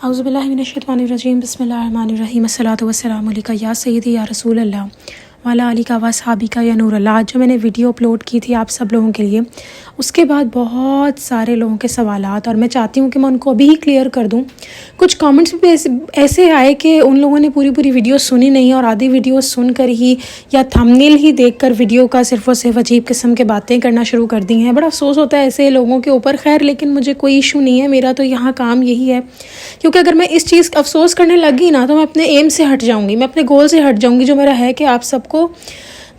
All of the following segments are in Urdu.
اعوذ باللہ من الشیطان الرجیم بسم اللہ الرحمن الرحیم الصلاۃ والسلام علیکہ یا سیدی یا رسول اللہ وعلیٰ علیہ و صحابہ کا یا نور اللہ. آج جو میں نے ویڈیو اپلوڈ کی تھی آپ سب لوگوں کے لیے، اس کے بعد بہت سارے لوگوں کے سوالات، اور میں چاہتی ہوں کہ میں ان کو ابھی ہی کلیئر کر دوں. کچھ کامنٹس بھی ایسے آئے کہ ان لوگوں نے پوری ویڈیو سنی نہیں، اور آدھی ویڈیو سن کر ہی یا تھمبنیل ہی دیکھ کر ویڈیو کا صرف اور صرف عجیب قسم کے باتیں کرنا شروع کر دی ہیں. بڑا افسوس ہوتا ہے ایسے لوگوں کے اوپر. خیر، لیکن مجھے کوئی ایشو نہیں ہے، میرا تو یہاں کام یہی ہے، کیونکہ اگر میں اس چیز کا افسوس کرنے لگی نا تو میں اپنے ایم سے ہٹ جاؤں گی، میں اپنے گول سے ہٹ جاؤں گی، جو میرا ہے کہ آپ سب کو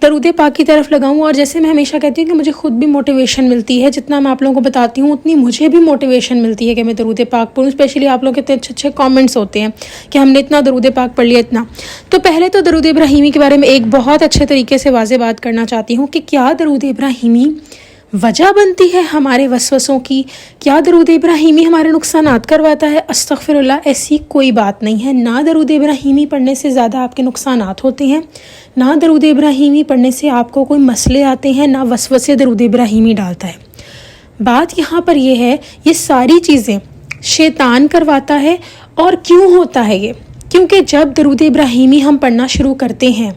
درود پاک کی طرف لگاؤں. اور جیسے میں ہمیشہ کہتی ہوں کہ مجھے خود بھی موٹیویشن ملتی ہے، جتنا میں آپ لوگوں کو بتاتی ہوں اتنی مجھے بھی موٹیویشن ملتی ہے کہ میں درود پاک پڑھوں. اسپیشلی آپ لوگوں کے اتنے اچھے کامنٹس ہوتے ہیں کہ ہم نے اتنا درود پاک پڑھ لیا اتنا. تو پہلے تو درود ابراہیمی کے بارے میں ایک بہت اچھے طریقے سے واضح بات کرنا چاہتی ہوں کہ کیا درود ابراہیمی وجہ بنتی ہے ہمارے وسوسوں کی؟ کیا درود ابراہیمی ہمارے نقصانات کرواتا ہے؟ استغفر اللہ، ایسی کوئی بات نہیں ہے. نہ درود ابراہیمی پڑھنے سے زیادہ آپ کے نقصانات ہوتے ہیں، نہ درود ابراہیمی پڑھنے سے آپ کو کوئی مسئلے آتے ہیں، نہ وسوسے درود ابراہیمی ڈالتا ہے. بات یہاں پر یہ ہے، یہ ساری چیزیں شیطان کرواتا ہے. اور کیوں ہوتا ہے یہ؟ کیونکہ جب درود ابراہیمی ہم پڑھنا شروع کرتے ہیں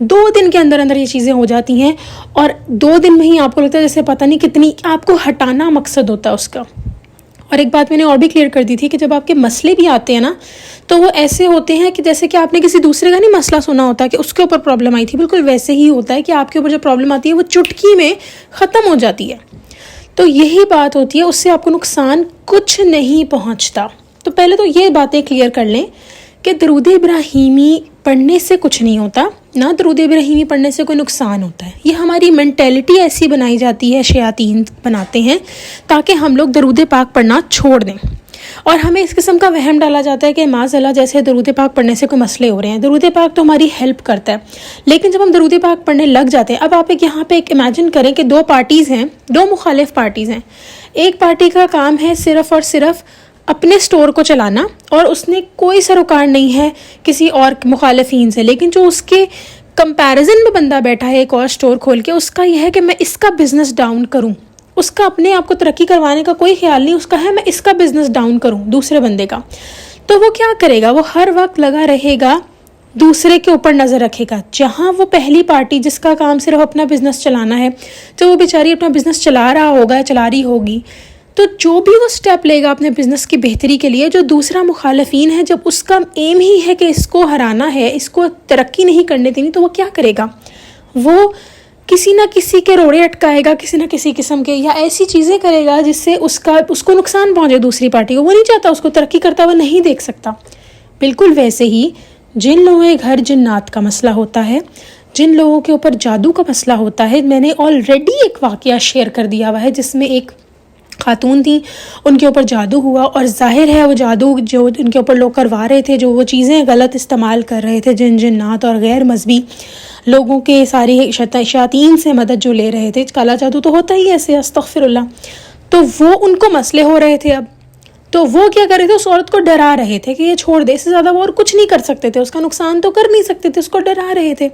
2 دن کے اندر یہ چیزیں ہو جاتی ہیں، اور 2 دن میں ہی آپ کو لگتا ہے جیسے پتہ نہیں کتنی آپ کو ہٹانا مقصد ہوتا ہے اس کا. اور ایک بات میں نے اور بھی کلیئر کر دی تھی کہ جب آپ کے مسئلے بھی آتے ہیں نا تو وہ ایسے ہوتے ہیں کہ جیسے کہ آپ نے کسی دوسرے کا نہیں مسئلہ سنا ہوتا کہ اس کے اوپر پرابلم آئی تھی، بالکل ویسے ہی ہوتا ہے کہ آپ کے اوپر جو پرابلم آتی ہے وہ چٹکی میں ختم ہو جاتی ہے. تو یہی بات ہوتی ہے، اس سے آپ کو نقصان کچھ نہیں پہنچتا. تو پہلے تو یہ باتیں کلیئر کر لیں کہ درود ابراہیمی پڑھنے سے کچھ نہیں ہوتا، نہ درود ابراہیمی پڑھنے سے کوئی نقصان ہوتا ہے. یہ ہماری مینٹیلٹی ایسی بنائی جاتی ہے، شیاطین بناتے ہیں تاکہ ہم لوگ درود پاک پڑھنا چھوڑ دیں. اور ہمیں اس قسم کا وہم ڈالا جاتا ہے کہ معاذ اللہ جیسے درود پاک پڑھنے سے کوئی مسئلے ہو رہے ہیں. درود پاک تو ہماری ہیلپ کرتا ہے، لیکن جب ہم درود پاک پڑھنے لگ جاتے ہیں، اب آپ یہاں پہ ایک امیجن کریں کہ 2 پارٹیز ہیں، 2 مخالف پارٹیز ہیں. ایک پارٹی کا کام ہے صرف اور صرف اپنے سٹور کو چلانا، اور اس نے کوئی سروکار نہیں ہے کسی اور مخالفین سے. لیکن جو اس کے کمپیریزن میں بندہ بیٹھا ہے ایک اور سٹور کھول کے، اس کا یہ ہے کہ میں اس کا بزنس ڈاؤن کروں. اس کا اپنے آپ کو ترقی کروانے کا کوئی خیال نہیں، اس کا ہے میں اس کا بزنس ڈاؤن کروں دوسرے بندے کا. تو وہ کیا کرے گا؟ وہ ہر وقت لگا رہے گا دوسرے کے اوپر نظر رکھے گا. جہاں وہ پہلی پارٹی جس کا کام صرف اپنا بزنس چلانا ہے، تو وہ بیچاری اپنا بزنس چلا رہا ہوگا، چلا رہی ہوگی، تو جو بھی وہ سٹیپ لے گا اپنے بزنس کی بہتری کے لیے، جو دوسرا مخالفین ہے، جب اس کا ایم ہی ہے کہ اس کو ہرانا ہے، اس کو ترقی نہیں کرنے دینی، تو وہ کیا کرے گا؟ وہ کسی نہ کسی کے روڑے اٹکائے گا، کسی نہ کسی قسم کے، یا ایسی چیزیں کرے گا جس سے اس کو نقصان پہنچے دوسری پارٹی کو. وہ نہیں چاہتا اس کو ترقی کرتا ہوا نہیں دیکھ سکتا. بالکل ویسے ہی جن لوگوں کے گھر جنات کا مسئلہ ہوتا ہے، جن لوگوں کے اوپر جادو کا مسئلہ ہوتا ہے، میں نے آلریڈی ایک واقعہ شیئر کر دیا ہوا ہے جس میں ایک خاتون تھیں، ان کے اوپر جادو ہوا، اور ظاہر ہے وہ جادو جو ان کے اوپر لوگ کروا رہے تھے، جو وہ چیزیں غلط استعمال کر رہے تھے، جنات اور غیر مذہبی لوگوں کے ساری شیاطین سے مدد جو لے رہے تھے. کالا جادو تو ہوتا ہی ایسے، استغفر اللہ. تو وہ ان کو مسئلے ہو رہے تھے. اب تو وہ کیا کر رہے تھے؟ اس عورت کو ڈرا رہے تھے کہ یہ چھوڑ دے، اس سے زیادہ وہ اور کچھ نہیں کر سکتے تھے، اس کا نقصان تو کر نہیں سکتے تھے، اس کو ڈرا رہے تھے.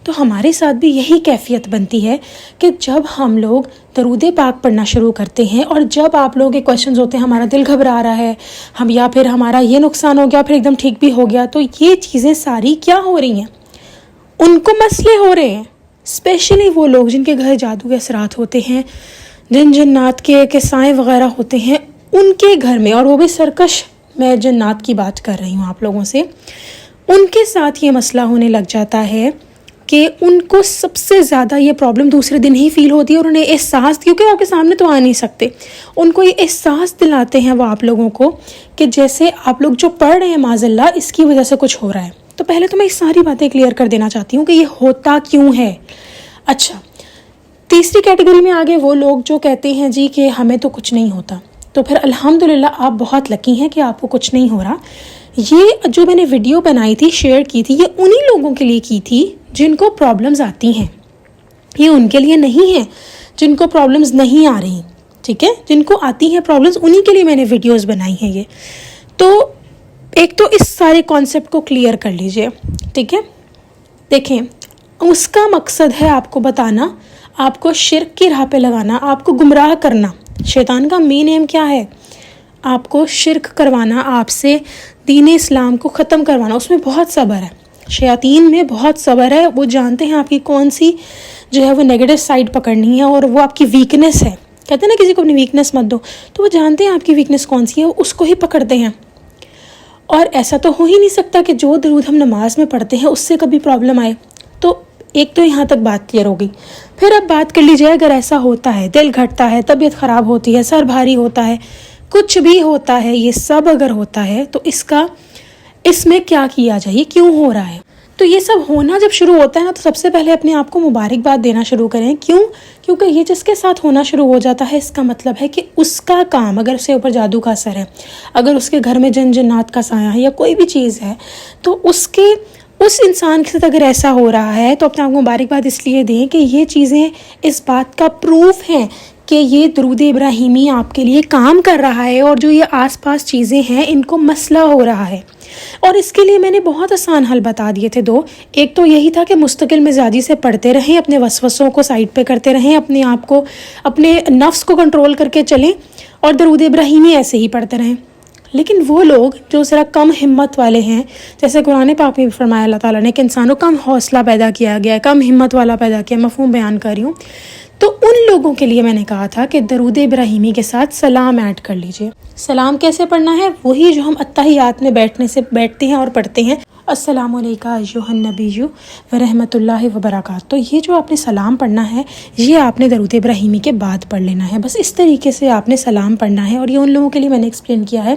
تو ہمارے ساتھ بھی یہی کیفیت بنتی ہے کہ جب ہم لوگ درود پاک پڑھنا شروع کرتے ہیں، اور جب آپ لوگوں کے کویشچنز ہوتے ہیں ہمارا دل گھبرا رہا ہے، ہم یا پھر ہمارا یہ نقصان ہو گیا پھر ایک دم ٹھیک بھی ہو گیا، تو یہ چیزیں ساری کیا ہو رہی ہیں؟ ان کو مسئلے ہو رہے ہیں. اسپیشلی وہ لوگ جن کے گھر جادو کے اثرات ہوتے ہیں، جنات کے سائیں وغیرہ ہوتے ہیں، ان کے گھر میں، اور وہ بھی سرکش، میں جنات کی بات کر رہی ہوں آپ لوگوں سے، ان کے ساتھ یہ مسئلہ ہونے لگ جاتا ہے کہ ان کو سب سے زیادہ یہ پرابلم دوسرے دن ہی فیل ہوتی ہے. اور انہیں احساس، کیونکہ وہ آپ کے سامنے تو آ نہیں سکتے، ان کو یہ احساس دلاتے ہیں وہ آپ لوگوں کو کہ جیسے آپ لوگ جو پڑھ رہے ہیں معاذ اللہ اس کی وجہ سے کچھ ہو رہا ہے. تو پہلے تو میں یہ ساری باتیں کلیئر کر دینا چاہتی ہوں کہ یہ ہوتا کیوں ہے. اچھا، تیسری کیٹیگری میں آگے وہ لوگ جو کہتے ہیں جی کہ ہمیں تو کچھ نہیں ہوتا. تو پھر الحمدللہ آپ بہت لکی ہیں کہ آپ کو کچھ نہیں ہو رہا. یہ جو میں نے ویڈیو بنائی تھی، شیئر کی تھی، یہ انہی لوگوں کے لیے کی تھی جن کو پرابلمز آتی ہیں. یہ ان کے لیے نہیں ہے جن کو پرابلمز نہیں آ رہی، ٹھیک ہے؟ جن کو آتی ہیں پرابلمز انہی کے لیے میں نے ویڈیوز بنائی ہیں یہ. تو ایک تو اس سارے کانسیپٹ کو کلیئر کر لیجئے، ٹھیک ہے؟ دیکھیں، اس کا مقصد ہے آپ کو بتانا، آپ کو شرک کی راہ پہ لگانا، آپ کو گمراہ کرنا. شیطان کا مین ایم کیا ہے؟ آپ کو شرک کروانا، آپ سے دین اسلام کو ختم کروانا، اس میں بہت صبر ہے. شیاطین میں بہت صبر ہے. وہ جانتے ہیں آپ کی کون سی جو ہے وہ نیگیٹو سائڈ پکڑنی ہے، اور وہ آپ کی ویکنس ہے. کہتے ہیں نا کسی کو اپنی ویکنس مت دو، تو وہ جانتے ہیں آپ کی ویکنس کون سی ہے، وہ اس کو ہی پکڑتے ہیں. اور ایسا تو ہو ہی نہیں سکتا کہ جو درود ہم نماز میں پڑھتے ہیں اس سے کبھی پرابلم آئے. تو ایک تو یہاں تک بات کلیئر ہو گئی. پھر اب بات کر لیجیے، اگر ایسا ہوتا ہے، دل گھٹتا ہے، طبیعت خراب ہوتی ہے، سر بھاری ہوتا ہے، کچھ بھی ہوتا ہے، یہ سب اگر ہوتا ہے تو اس میں کیا کیا جائے، یہ کیوں ہو رہا ہے؟ تو یہ سب ہونا جب شروع ہوتا ہے نا، تو سب سے پہلے اپنے آپ کو مبارکباد دینا شروع کریں. کیونکہ یہ جس کے ساتھ ہونا شروع ہو جاتا ہے، اس کا مطلب ہے کہ اس کا کام، اگر اس کے اوپر جادو کا اثر ہے، اگر اس کے گھر میں جن جنات کا سایہ ہے یا کوئی بھی چیز ہے، تو اس انسان کے ساتھ اگر ایسا ہو رہا ہے تو اپنے آپ کو مبارکباد اس لیے دیں کہ یہ چیزیں اس بات کا پروف ہیں کہ یہ درود ابراہیمی آپ کے لیے کام کر رہا ہے، اور جو یہ آس پاس چیزیں ہیں ان کو مسئلہ ہو رہا ہے. اور اس کے لیے میں نے بہت آسان حل بتا دیے تھے 2. ایک تو یہی تھا کہ مستقل مزاجی سے پڑھتے رہیں، اپنے وسوسوں کو سائڈ پہ کرتے رہیں، اپنے آپ کو، اپنے نفس کو کنٹرول کر کے چلیں، اور درود ابراہیمی ایسے ہی پڑھتے رہیں. لیکن وہ لوگ جو ذرا کم ہمت والے ہیں، جیسے قرآن پاک میں بھی فرمایا اللہ تعالیٰ نے کہ انسانوں کم حوصلہ پیدا کیا گیا ہے، کم ہمت والا پیدا کیا، مفہوم بیان کر رہی ہوں، تو ان لوگوں کے لیے میں نے کہا تھا کہ درود ابراہیمی کے ساتھ سلام ایڈ کر لیجئے. سلام کیسے پڑھنا ہے؟ وہی جو ہم اتحیات میں بیٹھتے ہیں اور پڑھتے ہیں، السلام علیکم ایھا النبی ورحمۃ اللہ وبرکاتہ. تو یہ جو آپ نے سلام پڑھنا ہے، یہ آپ نے درود ابراہیمی کے بعد پڑھ لینا ہے. بس اس طریقے سے آپ نے سلام پڑھنا ہے. اور یہ ان لوگوں کے لیے میں نے ایکسپلین کیا ہے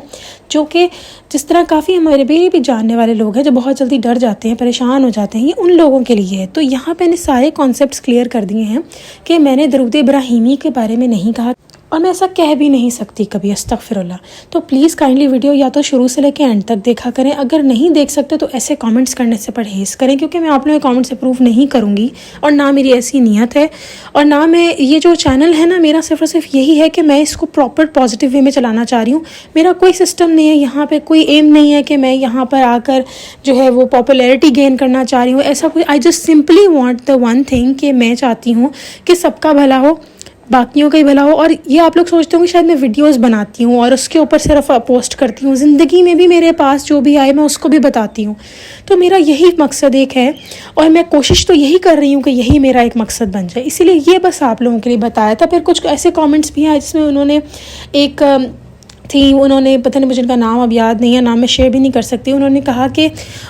جو کہ جس طرح کافی ہمارے بھی جاننے والے لوگ ہیں جو بہت جلدی ڈر جاتے ہیں، پریشان ہو جاتے ہیں، یہ ان لوگوں کے لیے ہے. تو یہاں پہ نے سارے کانسیپٹس کلیئر کر دیے ہیں کہ میں نے درود ابراہیمی کے بارے میں نہیں کہا، اور میں ایسا کہہ بھی نہیں سکتی کبھی، استغفر اللہ. تو پلیز کائنڈلی ویڈیو یا تو شروع سے لے کے اینڈ تک دیکھا کریں. اگر نہیں دیکھ سکتے تو ایسے کامنٹس کرنے سے پرہیز کریں، کیونکہ میں آپ لوگوں کے کامنٹس اپروو نہیں کروں گی، اور نہ میری ایسی نیت ہے، اور نہ میں یہ جو چینل ہے نا میرا صرف اور صرف یہی ہے کہ میں اس کو پراپر پازیٹیو وے میں چلانا چاہ رہی ہوں. میرا کوئی سسٹم نہیں ہے یہاں پہ، کوئی ایم نہیں ہے کہ میں یہاں پر آ کر جو ہے وہ پاپولیرٹی گین کرنا چاہ رہی ہوں. ایسا کوئی، I just simply want the one thing کہ میں چاہتی ہوں کہ سب کا بھلا ہو، باقیوں کا ہی بھلا ہو. اور یہ آپ لوگ سوچتے ہوں کہ شاید میں ویڈیوز بناتی ہوں اور اس کے اوپر صرف پوسٹ کرتی ہوں، زندگی میں بھی میرے پاس جو بھی آئے میں اس کو بھی بتاتی ہوں. تو میرا یہی مقصد ایک ہے، اور میں کوشش تو یہی کر رہی ہوں کہ یہی میرا ایک مقصد بن جائے. اسی لیے یہ بس آپ لوگوں کے لیے بتایا تھا. پھر کچھ ایسے کامنٹس بھی آئے جس میں انہوں نے انہوں نے پتہ نہیں، مجھے ان کا نام اب یاد نہیں ہے، نام میں شیئر بھی نہیں کر سکتی. انہوں نے کہا کہ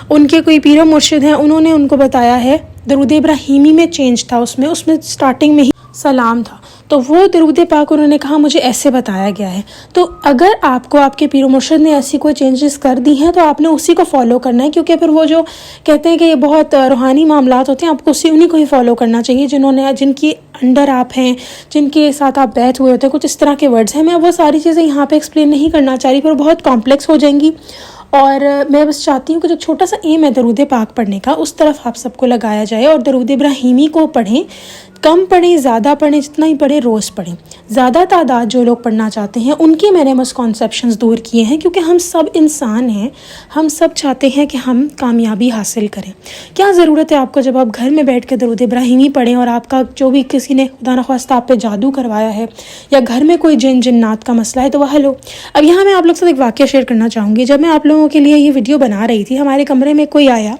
ان کے کوئی پیر و مرشد ہیں، انہوں نے ان کو بتایا ہے درود ابراہیمی میں چینج تھا، اس میں سٹارٹنگ میں ہی سلام تھا، تو وہ درود پاک انہوں نے کہا مجھے ایسے بتایا گیا ہے. تو اگر آپ کو آپ کے پیر و مرشد نے ایسی کوئی چینجز کر دی ہیں تو آپ نے اسی کو فالو کرنا ہے، کیونکہ پھر وہ جو کہتے ہیں کہ یہ بہت روحانی معاملات ہوتے ہیں، آپ کو انہیں کو ہی فالو کرنا چاہیے جن کی انڈر آپ ہیں، جن کے ساتھ آپ بیٹھ ہوئے ہوتے ہیں. کچھ اس طرح کے ورڈز ہیں، میں وہ ساری چیزیں یہاں پہ ایکسپلین نہیں کرنا چاہ رہی، پھر بہت کمپلیکس ہو جائیں گی. اور میں بس چاہتی ہوں کہ جو چھوٹا سا ایم ہے درود پاک پڑھنے کا، اس طرف آپ سب کو لگایا جائے، اور درود ابراہیمی کو پڑھیں. کم پڑھیں، زیادہ پڑھیں، جتنا ہی پڑھیں روز پڑھیں. زیادہ تعداد جو لوگ پڑھنا چاہتے ہیں ان کی میں نے مسکنسیپشنز دور کیے ہیں، کیونکہ ہم سب انسان ہیں، ہم سب چاہتے ہیں کہ ہم کامیابی حاصل کریں. کیا ضرورت ہے آپ کو جب آپ گھر میں بیٹھ کے درود ابراہیمی پڑھیں اور آپ کا جو بھی کسی نے خدا نخواستہ آپ پہ جادو کروایا ہے یا گھر میں کوئی جنات کا مسئلہ ہے تو وہ حل ہو. اب یہاں میں آپ لوگ سے ایک واقعہ شیئر کرنا چاہوں گی. جب میں آپ لوگوں کے لیے یہ ویڈیو بنا رہی تھی، ہمارے کمرے میں کوئی آیا،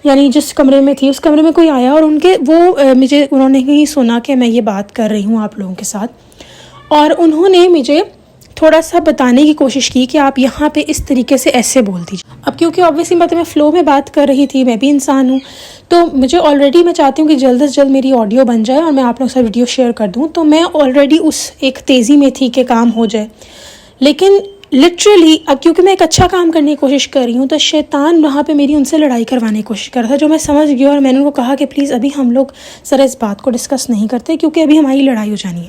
یعنی جس کمرے میں تھی اس کمرے میں کوئی آیا، اور انہوں نے ہی سنا کہ میں یہ بات کر رہی ہوں آپ لوگوں کے ساتھ، اور انہوں نے مجھے تھوڑا سا بتانے کی کوشش کی کہ آپ یہاں پہ اس طریقے سے ایسے بول دیجیے. اب کیونکہ آبویسلی میں فلو میں بات کر رہی تھی، میں بھی انسان ہوں، تو مجھے آلریڈی میں چاہتی ہوں کہ جلد از جلد میری آڈیو بن جائے اور میں آپ لوگوں سے ویڈیو شیئر کر دوں. تو میں آلریڈی اس ایک تیزی میں تھی کہ کام ہو جائے، لیکن لٹرلی اب کیونکہ میں ایک اچھا کام کرنے کی کوشش کر رہی ہوں تو شیطان وہاں پہ میری ان سے لڑائی کروانے کی کوشش کر رہا تھا، جو میں سمجھ گئی. اور میں نے ان کو کہا کہ پلیز ابھی ہم لوگ ذرا اس بات کو ڈسکس نہیں کرتے، کیونکہ ابھی ہماری لڑائی ہو جانی ہے.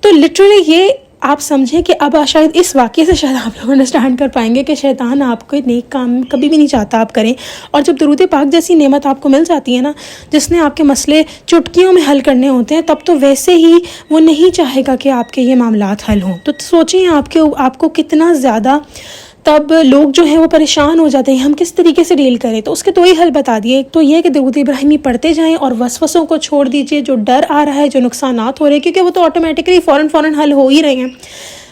تو لٹرلی یہ آپ سمجھیں کہ اب شاید اس واقعے سے شاید آپ لوگ انڈرسٹینڈ کر پائیں گے کہ شیطان آپ کو نیک کام کبھی بھی نہیں چاہتا آپ کریں. اور جب درود پاک جیسی نعمت آپ کو مل جاتی ہے نا، جس نے آپ کے مسئلے چٹکیوں میں حل کرنے ہوتے ہیں، تب تو ویسے ہی وہ نہیں چاہے گا کہ آپ کے یہ معاملات حل ہوں. تو سوچیں آپ کو کتنا زیادہ تب لوگ جو ہیں وہ پریشان ہو جاتے ہیں، ہم کس طریقے سے ڈیل کریں. تو اس کے 2 ہی حل بتا دیے. ایک تو یہ کہ درود ابراہیمی پڑھتے جائیں اور وسوسوں کو چھوڑ دیجئے، جو ڈر آ رہا ہے، جو نقصانات ہو رہے ہیں، کیونکہ وہ تو آٹومیٹکلی فوراً حل ہو ہی رہے ہیں،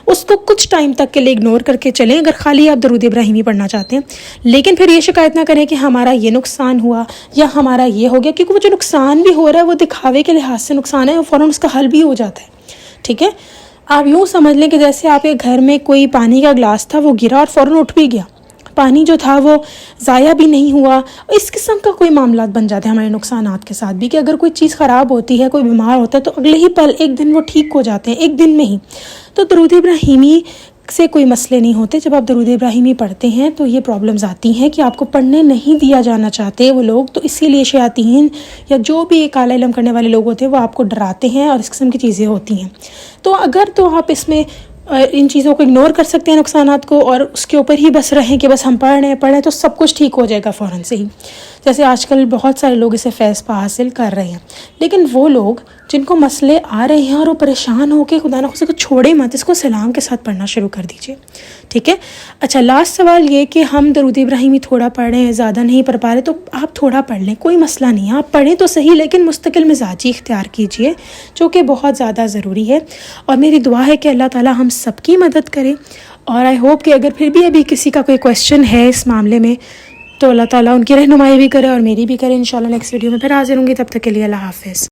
اس کو کچھ ٹائم تک کے لیے اگنور کر کے چلیں اگر خالی آپ درود ابراہیمی پڑھنا چاہتے ہیں. لیکن پھر یہ شکایت نہ کریں کہ ہمارا یہ نقصان ہوا یا ہمارا یہ ہو گیا، کیونکہ وہ جو نقصان بھی ہو رہا ہے وہ دکھاوے کے لحاظ سے نقصان ہے اور فوراً اس کا حل بھی ہو جاتا ہے. ٹھیک ہے، آپ یوں سمجھ لیں کہ جیسے آپ کے گھر میں کوئی پانی کا گلاس تھا، وہ گرا اور فوراً اٹھ بھی گیا، پانی جو تھا وہ ضائع بھی نہیں ہوا. اس قسم کا کوئی معاملات بن جاتے ہیں ہمارے نقصانات کے ساتھ بھی، کہ اگر کوئی چیز خراب ہوتی ہے، کوئی بیمار ہوتا ہے، تو اگلے ہی پل ایک دن وہ ٹھیک ہو جاتے ہیں، ایک دن میں ہی. تو درود ابراہیمی سے کوئی مسئلے نہیں ہوتے. جب آپ درود ابراہیمی پڑھتے ہیں تو یہ پرابلمز آتی ہیں کہ آپ کو پڑھنے نہیں دیا جانا چاہتے وہ لوگ، تو اسی لیے شیاطین یا جو بھی کالا علم کرنے والے لوگ ہوتے ہیں وہ آپ کو ڈراتے ہیں اور اس قسم کی چیزیں ہوتی ہیں. تو اگر تو آپ اس میں ان چیزوں کو اگنور کر سکتے ہیں، نقصانات کو، اور اس کے اوپر ہی بس رہیں کہ بس ہم پڑھ رہے ہیں تو سب کچھ ٹھیک ہو جائے گا فوراً سے ہی. جیسے آج کل بہت سارے لوگ اسے فیض پا حاصل کر رہے ہیں. لیکن وہ لوگ جن کو مسئلے آ رہے ہیں اور وہ پریشان ہو کے خدا نخواستہ کو چھوڑے مت، اس کو سلام کے ساتھ پڑھنا شروع کر دیجیے. ٹھیک ہے. اچھا، لاسٹ سوال یہ کہ ہم درود ابراہیمی تھوڑا پڑھ رہے ہیں، زیادہ نہیں پڑھ پا رہے، تو آپ تھوڑا پڑھ لیں، کوئی مسئلہ نہیں ہے. آپ پڑھیں تو صحیح، لیکن مستقل مزاجی اختیار کیجیے، جو کہ بہت زیادہ ضروری ہے. اور میری دعا ہے کہ اللہ تعالیٰ ہم سب کی مدد کرے. اور آئی ہوپ کہ اگر پھر بھی ابھی کسی کا کوئی کویشچن ہے اس معاملے میں تو اللہ تعالیٰ ان کی رہنمائی بھی کرے اور میری بھی کرے. انشاءاللہ نیکسٹ ویڈیو میں پھر حاضر ہوں گی. تب تک کے لیے اللہ حافظ.